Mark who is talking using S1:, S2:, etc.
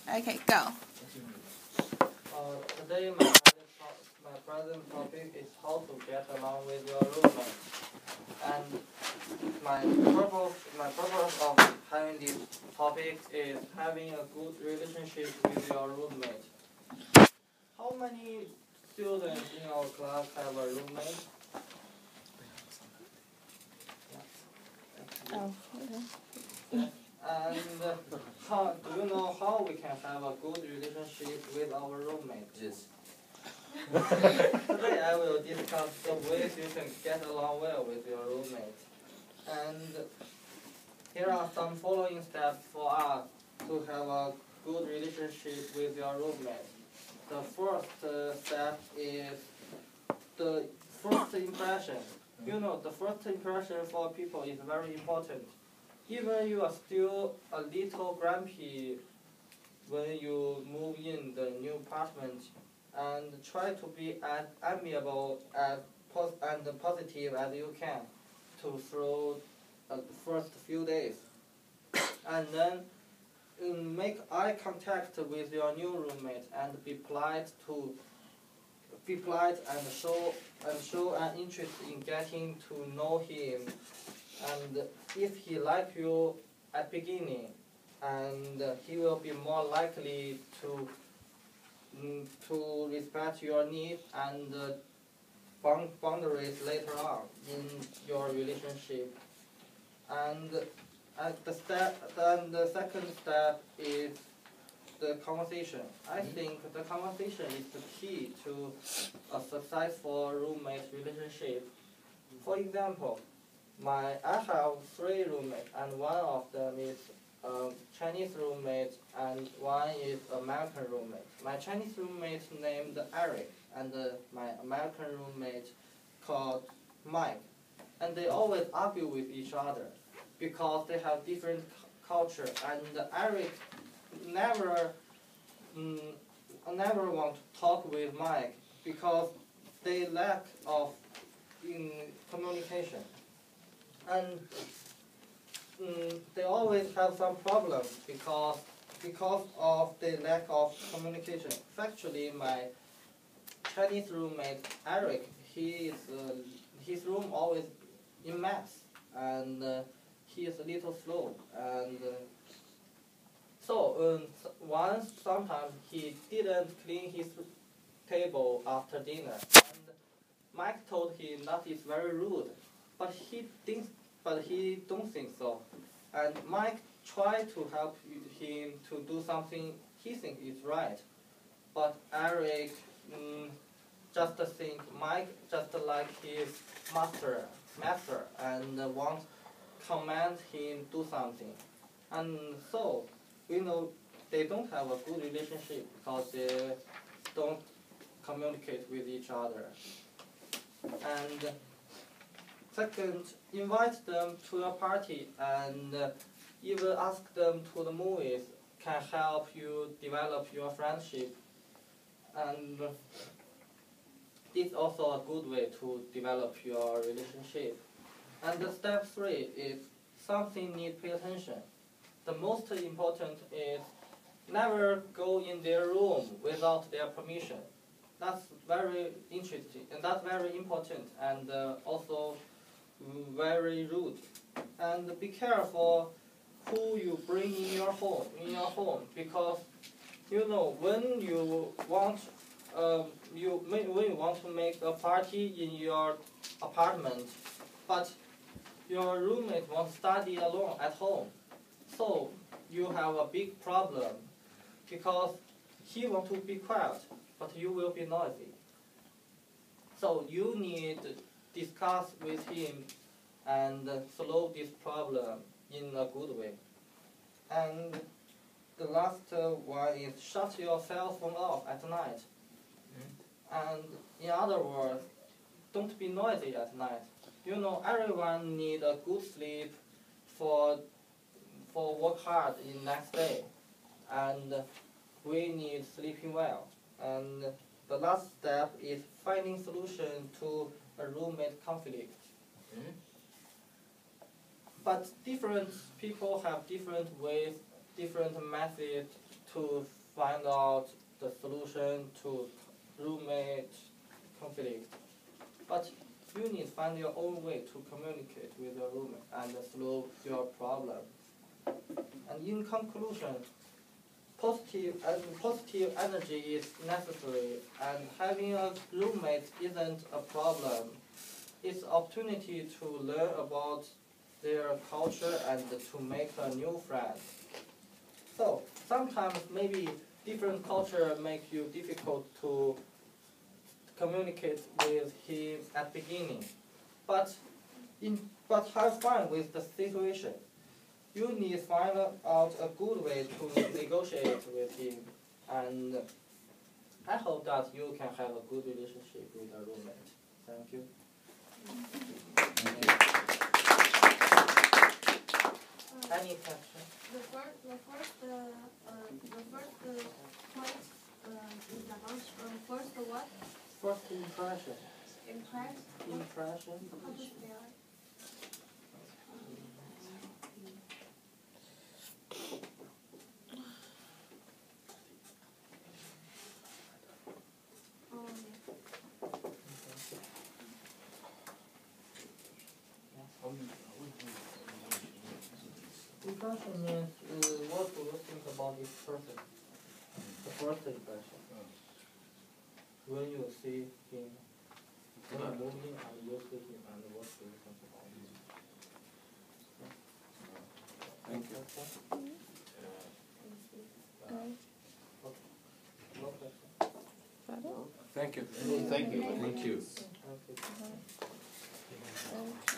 S1: Okay, go.
S2: Today my present topic is how to get along with your roommate. And my purpose of having this topic is having a good relationship with your roommate. How many students in our class have a roommate?
S1: Oh,
S2: And do you know how we can have a good relationship with our roommate?
S3: Yes.
S2: Today I will discuss the ways you can get along well with your roommate. And here are some following steps for us to have a good relationship with your roommate. The first step is the first impression. You know, the first impression for people is very important. Even you are still a little grumpy when you move in the new apartment, and try to be as amiable and positive as you can through the first few days. And then make eye contact with your new roommate and be polite and show an interest in getting to know him. And if he likes you at beginning, and he will be more likely to respect your needs and boundaries later on in your relationship. And the second step is the conversation. I think the conversation is the key to a successful roommate relationship. For example, I have 3 roommates, and one of them is a Chinese roommate and one is American roommate. My Chinese roommate named Eric, and my American roommate called Mike. And they always argue with each other because they have different culture. And Eric never want to talk with Mike because they lack of communication. And they always have some problems because of the lack of communication. Actually, my Chinese roommate Eric, his room always in mess, and he is a little slow. And sometimes he didn't clean his table after dinner, and Mike told him that is very rude, but he don't think so. And Mike tried to help him to do something he thinks is right, but Eric just think Mike just like his master, and want command him do something. And so, they don't have a good relationship because they don't communicate with each other. And second, invite them to a party and even ask them to the movies can help you develop your friendship. And this is also a good way to develop your relationship. And the step 3 is something need pay attention. The most important is never go in their room without their permission. That's very interesting, and that's very important, and also very rude. And be careful who you bring in your home, because when you want to make a party in your apartment, but your roommate wants to study alone at home, so you have a big problem because he wants to be quiet, but you will be noisy. So you need to discuss with him and solve this problem in a good way. And the last one is shut your cell phone off at night. And in other words, don't be noisy at night. Everyone needs a good sleep for work hard in next day. And we need sleeping well. And the last step is finding solution to a roommate conflict. But different people have different ways, different methods to find out the solution to roommate conflict. But you need to find your own way to communicate with your roommate and solve your problem. And in conclusion, positive energy is necessary, and having a roommate isn't a problem. It's an opportunity to learn about their culture and to make a new friend. So sometimes maybe different culture make you difficult to communicate with him at beginning, but have fun with the situation. You need to find out a good way to negotiate with him, and I hope that you can have a good relationship with a roommate. Thank you. Any question?
S1: The first point is about first what?
S2: First impression.
S1: Impress.
S2: Impression.
S1: How to spell it?
S2: Impression means what do you think about this person? The first impression. When you see him, when you move him and you see him, and what do you think about him?
S3: Thank you.
S2: No question?
S3: Thank you.
S4: Thank you.
S3: Thank you.
S2: Okay.